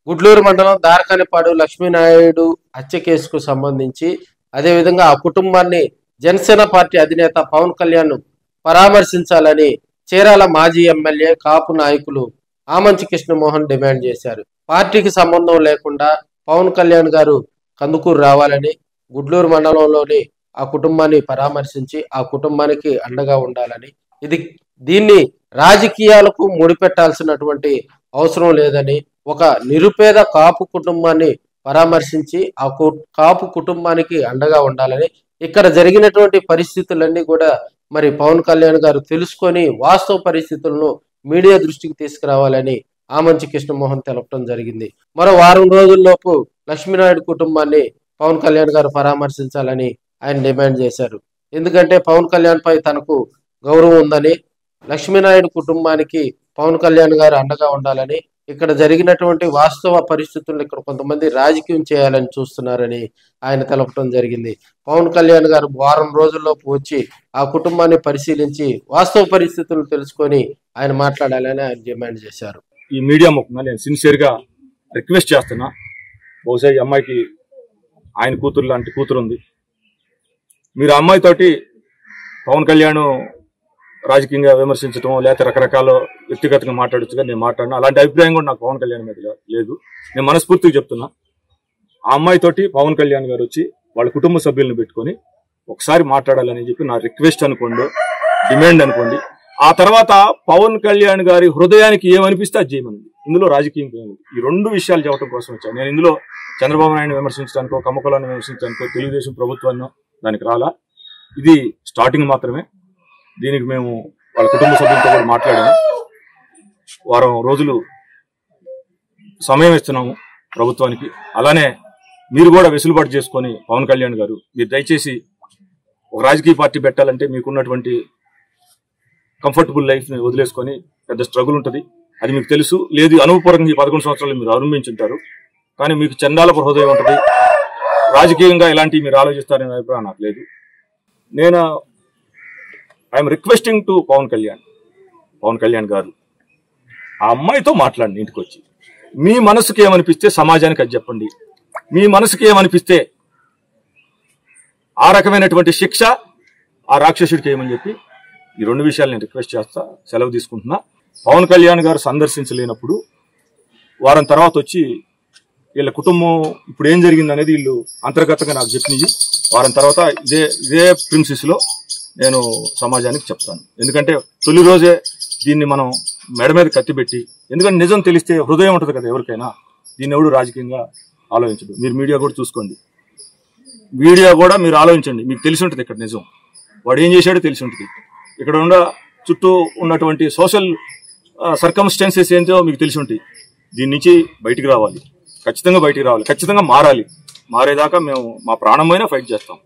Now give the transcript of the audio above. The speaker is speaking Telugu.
గుడ్లూరు మండలం దార్కానిపాడు లక్ష్మీనాయుడు హత్య కేసుకు సంబంధించి అదేవిధంగా ఆ కుటుంబాన్ని జనసేన పార్టీ అధినేత పవన్ కళ్యాణ్ పరామర్శించాలని చీరాల మాజీ ఎమ్మెల్యే కాపు నాయకులు ఆమంచి కృష్ణమోహన్ డిమాండ్ చేశారు. పార్టీకి సంబంధం లేకుండా పవన్ కళ్యాణ్ గారు కందుకూరు రావాలని, గుడ్లూరు మండలంలోని ఆ కుటుంబాన్ని పరామర్శించి ఆ కుటుంబానికి అండగా ఉండాలని, దీన్ని రాజకీయాలకు ముడిపెట్టాల్సినటువంటి అవసరం లేదని, ఒక నిరుపేద కాపు కుటుంబాన్ని పరామర్శించి ఆ కాపు కుటుంబానికి అండగా ఉండాలని, ఇక్కడ జరిగినటువంటి పరిస్థితులన్నీ కూడా మరి పవన్ కళ్యాణ్ గారు తెలుసుకొని వాస్తవ పరిస్థితులను మీడియా దృష్టికి తీసుకురావాలని ఆమంచి కృష్ణమోహన్ తెలపడం జరిగింది. మరో వారం రోజుల్లోపు లక్ష్మీనాయుడు కుటుంబాన్ని పవన్ కళ్యాణ్ గారు పరామర్శించాలని ఆయన డిమాండ్ చేశారు. ఎందుకంటే పవన్ కళ్యాణ్ పై తనకు గౌరవం ఉందని, లక్ష్మీనాయుడు కుటుంబానికి పవన్ కళ్యాణ్ గారు అండగా ఉండాలని, ఇక్కడ జరిగినటువంటి వాస్తవ పరిస్థితులను ఇక్కడ కొంతమంది రాజకీయం చేయాలని చూస్తున్నారని ఆయన తెలపడం జరిగింది. పవన్ కళ్యాణ్ గారు వారం రోజుల్లోపు వచ్చి ఆ కుటుంబాన్ని పరిశీలించి వాస్తవ పరిస్థితులను తెలుసుకొని ఆయన మాట్లాడాలని ఆయన డిమాండ్ చేశారు. ఈ మీడియా ముఖంగా నేను సిన్సియర్గా రిక్వెస్ట్ చేస్తున్నా. బహుశా ఈ అమ్మాయికి ఆయన కూతురు లాంటి కూతురు ఉంది. మీరు ఆ అమ్మాయితోటి పవన్ కళ్యాణ్ రాజకీయంగా విమర్శించడం లేకపోతే రకరకాల వ్యక్తిగతంగా మాట్లాడచ్చుగా నేను మాట్లాడినా. అలాంటి అభిప్రాయం కూడా నాకు పవన్ కళ్యాణ్ మీద లేదు. నేను మనస్ఫూర్తిగా చెప్తున్నా, ఆ అమ్మాయితోటి పవన్ కళ్యాణ్ గారు వచ్చి వాళ్ళ కుటుంబ సభ్యులను పెట్టుకొని ఒకసారి మాట్లాడాలని చెప్పి నా రిక్వెస్ట్ అనుకోండి, డిమాండ్ అనుకోండి. ఆ తర్వాత పవన్ కళ్యాణ్ గారి హృదయానికి ఏమనిపిస్తే అది చేయమని. ఇందులో రాజకీయం ఈ రెండు విషయాలు చెప్పడం కోసం వచ్చాను. నేను ఇందులో చంద్రబాబు నాయుడు విమర్శించడానికో, కమ్మకులాన్ని విమర్శించడానికో, తెలుగుదేశం ప్రభుత్వాన్ని దానికి రాలా. ఇది స్టార్టింగ్ మాత్రమే. దీనికి మేము వాళ్ళ కుటుంబ సభ్యులతో కూడా మాట్లాడాము. వారం రోజులు సమయం ఇస్తున్నాము ప్రభుత్వానికి. అలానే మీరు కూడా వెసులుబాటు చేసుకొని పవన్ కళ్యాణ్ గారు, మీరు దయచేసి ఒక రాజకీయ పార్టీ పెట్టాలంటే మీకున్నటువంటి కంఫర్టబుల్ లైఫ్ని వదిలేసుకొని పెద్ద స్ట్రగుల్ ఉంటుంది. అది మీకు తెలుసు. లేదు, అనుభవపూర్వకంగా ఈ 11 సంవత్సరాలు మీరు అనుభవించుంటారు. కానీ మీకు చండాలపు హృదయం ఉంటుంది. రాజకీయంగా ఇలాంటివి మీరు ఆలోచిస్తారనే అభిప్రాయం నాకు లేదు. నేను I am requesting to Pawan Kalyan garu, ఆ అమ్మాయితో మాట్లాడండి. ఇంటికి వచ్చి మీ మనసుకి ఏమనిపిస్తే సమాజానికి అది చెప్పండి. మీ మనసుకి ఏమనిపిస్తే ఆ రకమైనటువంటి శిక్ష ఆ రాక్షసుడికి ఏమని చెప్పి ఈ రెండు విషయాలు నేను రిక్వెస్ట్ చేస్తా. సెలవు తీసుకుంటున్నా. పవన్ కళ్యాణ్ గారు సందర్శించలేనప్పుడు వారం తర్వాత వచ్చి వీళ్ళ కుటుంబం ఇప్పుడు ఏం జరిగింది అనేది వీళ్ళు అంతర్గతంగా నాకు చెప్పినవి వారం తర్వాత ఇదే ప్రిన్సిస్ లో నేను సమాజానికి చెప్తాను. ఎందుకంటే తొలి రోజే దీన్ని మనం మెడ మీద కత్తిపెట్టి, ఎందుకంటే నిజం తెలిస్తే హృదయం ఉంటుంది కదా ఎవరికైనా, దీన్ని ఎవడు రాజకీయంగా ఆలోచించడు. మీరు మీడియా కూడా చూసుకోండి, మీడియా కూడా మీరు ఆలోచించండి. మీకు తెలిసి ఉంటుంది ఇక్కడ నిజం, వాడు ఏం చేశాడో తెలిసి ఉంటుంది. ఇక్కడ చుట్టూ ఉన్నటువంటి సోషల్ సర్కమ్స్టాన్సెస్ ఏంటో మీకు తెలిసి ఉంటాయి. దీని నుంచి బయటికి రావాలి, ఖచ్చితంగా బయటికి రావాలి, ఖచ్చితంగా మారాలి. మారేదాకా మేము మా ప్రాణమైనా ఫైట్ చేస్తాం.